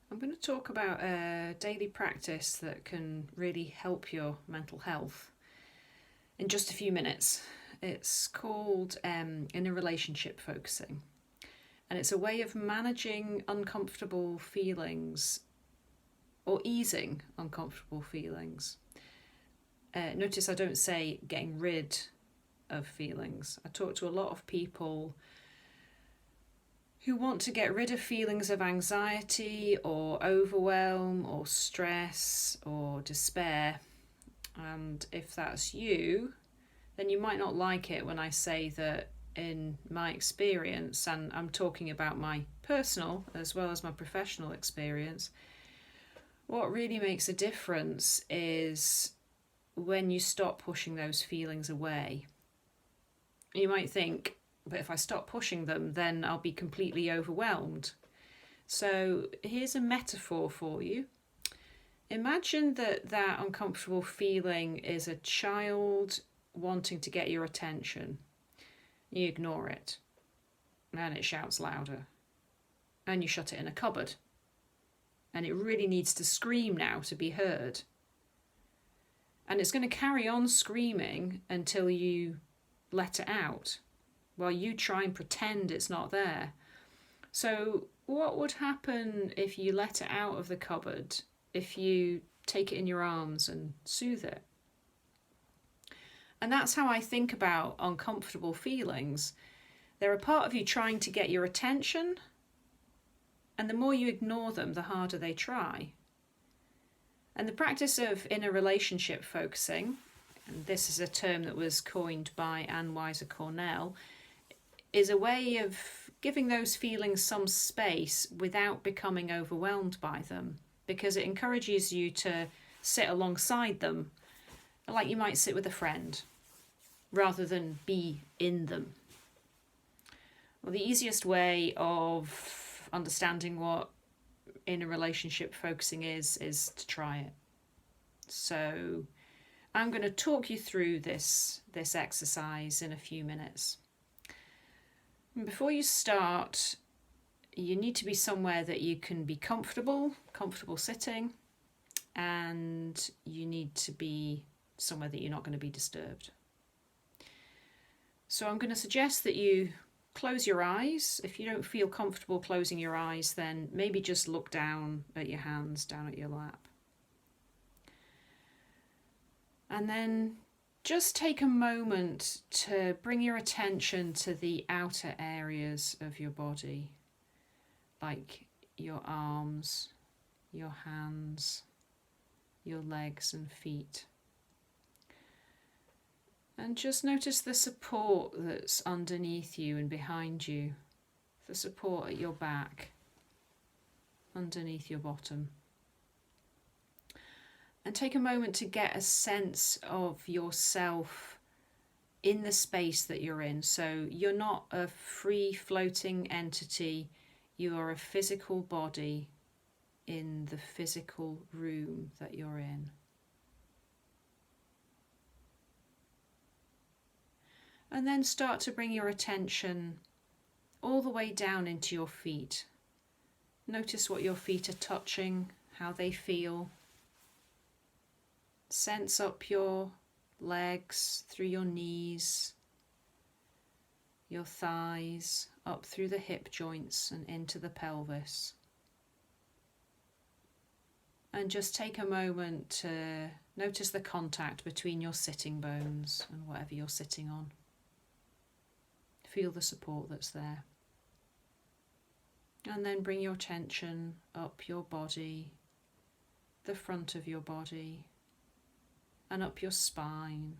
I'm going to talk about a daily practice that can really help your mental health in just a few minutes. It's called inner relationship focusing, and it's a way of managing uncomfortable feelings or easing uncomfortable feelings. Notice I don't say getting rid of feelings. I talk to a lot of people who want to get rid of feelings of anxiety or overwhelm or stress or despair. And if that's you, then you might not like it when I say that in my experience, and I'm talking about my personal as well as my professional experience, what really makes a difference is when you stop pushing those feelings away. You might think, but if I stop pushing them, then I'll be completely overwhelmed. So here's a metaphor for you. Imagine that uncomfortable feeling is a child wanting to get your attention. You ignore it, and it shouts louder. And you shut it in a cupboard. And it really needs to scream now to be heard. And it's going to carry on screaming until you let it out, while you try and pretend it's not there. So what would happen if you let it out of the cupboard, if you take it in your arms and soothe it? And that's how I think about uncomfortable feelings. They're a part of you trying to get your attention, and the more you ignore them, the harder they try. And the practice of inner relationship focusing, and this is a term that was coined by Anne Weiser Cornell, is a way of giving those feelings some space without becoming overwhelmed by them, because it encourages you to sit alongside them like you might sit with a friend rather than be in them. Well, the easiest way of understanding what inner relationship focusing is to try it. So I'm going to talk you through this exercise in a few minutes. And before you start, you need to be somewhere that you can be comfortable sitting, and you need to be somewhere that you're not going to be disturbed. So I'm going to suggest that you close your eyes. If you don't feel comfortable closing your eyes, then maybe just look down at your hands, down at your lap. And then just take a moment to bring your attention to the outer areas of your body, like your arms, your hands, your legs and feet. And just notice the support that's underneath you and behind you, the support at your back, underneath your bottom. And take a moment to get a sense of yourself in the space that you're in. So you're not a free floating entity, you are a physical body in the physical room that you're in. And then start to bring your attention all the way down into your feet. Notice what your feet are touching, how they feel. Sense up your legs through your knees, your thighs, up through the hip joints and into the pelvis. And just take a moment to notice the contact between your sitting bones and whatever you're sitting on. Feel the support that's there. And then bring your attention up your body, the front of your body, and up your spine,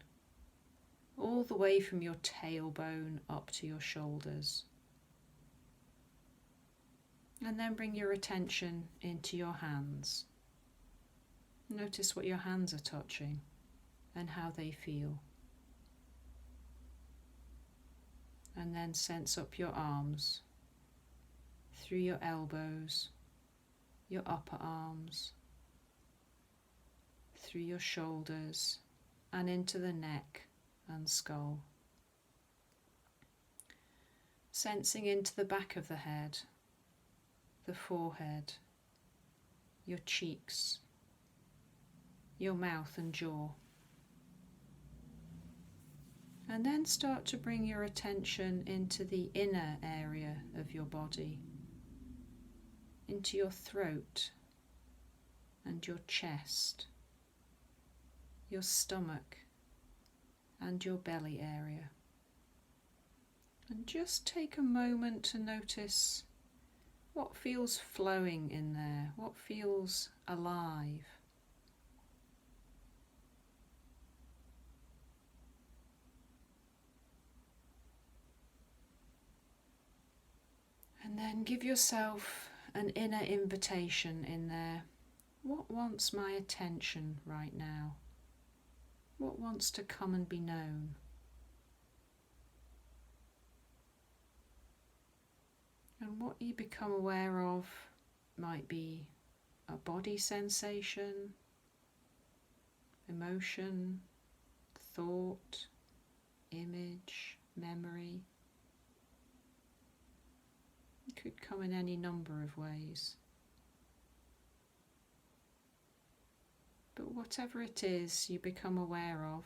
all the way from your tailbone up to your shoulders. And then bring your attention into your hands. Notice what your hands are touching and how they feel. And then sense up your arms, through your elbows, your upper arms, through your shoulders and into the neck and skull. Sensing into the back of the head, the forehead, your cheeks, your mouth and jaw. And then start to bring your attention into the inner area of your body, into your throat and your chest, your stomach and your belly area. And just take a moment to notice what feels flowing in there, what feels alive. And then give yourself an inner invitation in there. What wants my attention right now? What wants to come and be known? And what you become aware of might be a body sensation, emotion, thought, image, memory. It could come in any number of ways. But whatever it is you become aware of,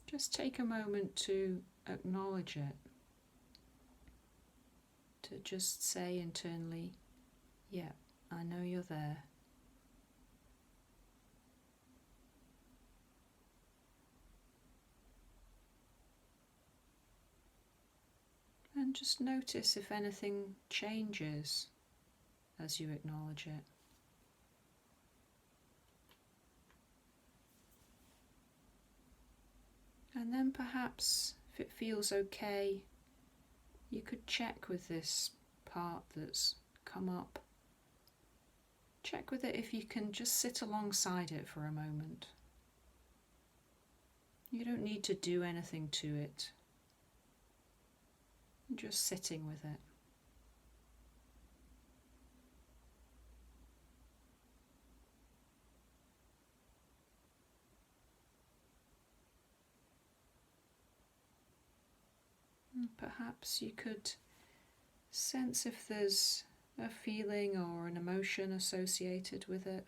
just take a moment to acknowledge it. To just say internally, yeah, I know you're there. And just notice if anything changes as you acknowledge it. And then perhaps, if it feels okay, you could check with this part that's come up. Check with it if you can just sit alongside it for a moment. You don't need to do anything to it. You're just sitting with it. And perhaps you could sense if there's a feeling or an emotion associated with it.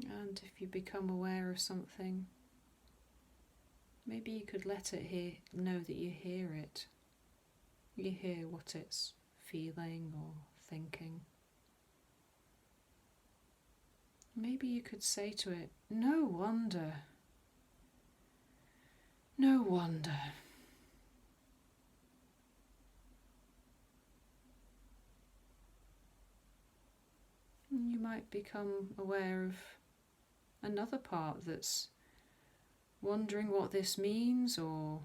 And if you become aware of something, maybe you could let it know that you hear it. You hear what it's feeling or thinking. Maybe you could say to it, "No wonder. No wonder." And you might become aware of another part that's wondering what this means or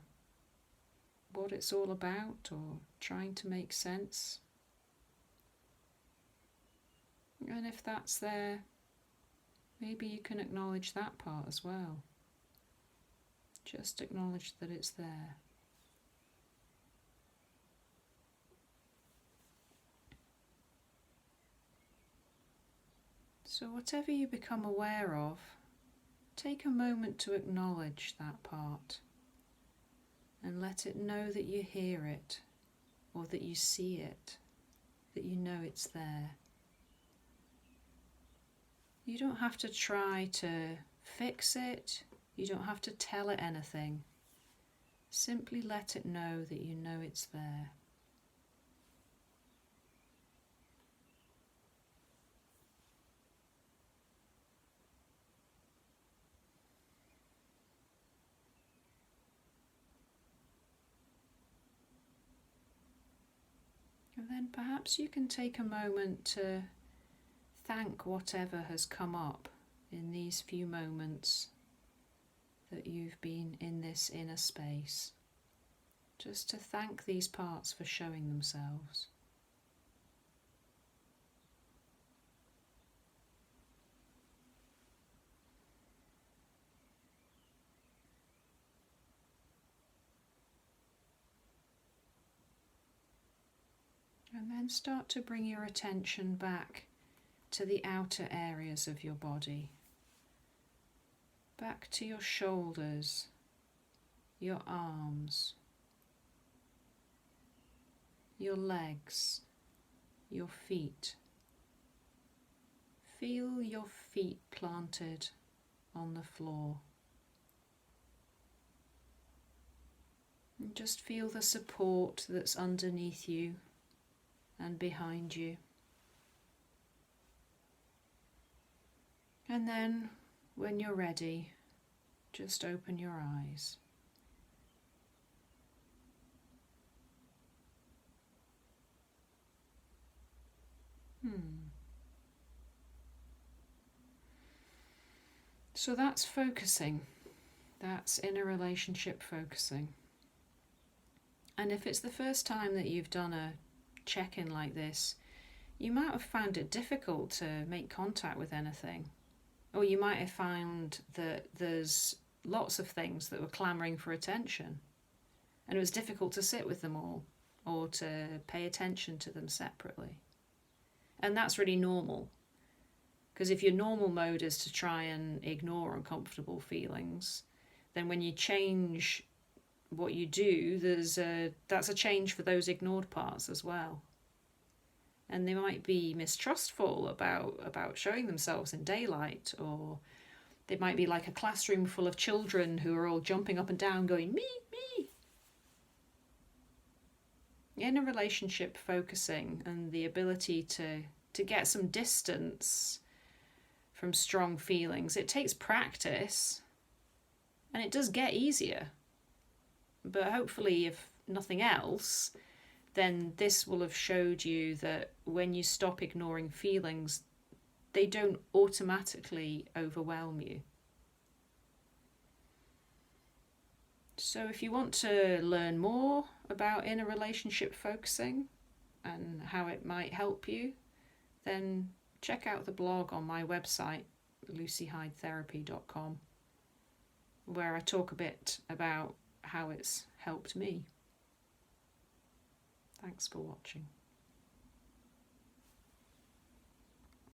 what it's all about or trying to make sense. And if that's there, maybe you can acknowledge that part as well. Just acknowledge that it's there. So whatever you become aware of, take a moment to acknowledge that part and let it know that you hear it or that you see it, that you know it's there. You don't have to try to fix it, you don't have to tell it anything. Simply let it know that you know it's there. And then perhaps you can take a moment to thank whatever has come up in these few moments that you've been in this inner space. Just to thank these parts for showing themselves. And then start to bring your attention back to the outer areas of your body. Back to your shoulders, your arms, your legs, your feet. Feel your feet planted on the floor. And just feel the support that's underneath you and behind you. And then, when you're ready, just open your eyes. So that's focusing. That's inner relationship focusing. And if it's the first time that you've done a check-in like this, you might have found it difficult to make contact with anything. Or you might have found that there's lots of things that were clamouring for attention. And it was difficult to sit with them all or to pay attention to them separately. And that's really normal. Because if your normal mode is to try and ignore uncomfortable feelings, then when you change what you do, that's a change for those ignored parts as well. And they might be mistrustful about showing themselves in daylight, or they might be like a classroom full of children who are all jumping up and down going, me, me. Inner relationship focusing and the ability to get some distance from strong feelings, it takes practice, and it does get easier. But hopefully, if nothing else, then this will have showed you that when you stop ignoring feelings, they don't automatically overwhelm you. So if you want to learn more about inner relationship focusing and how it might help you, then check out the blog on my website, lucyhydetherapy.com, where I talk a bit about how it's helped me. Thanks for watching.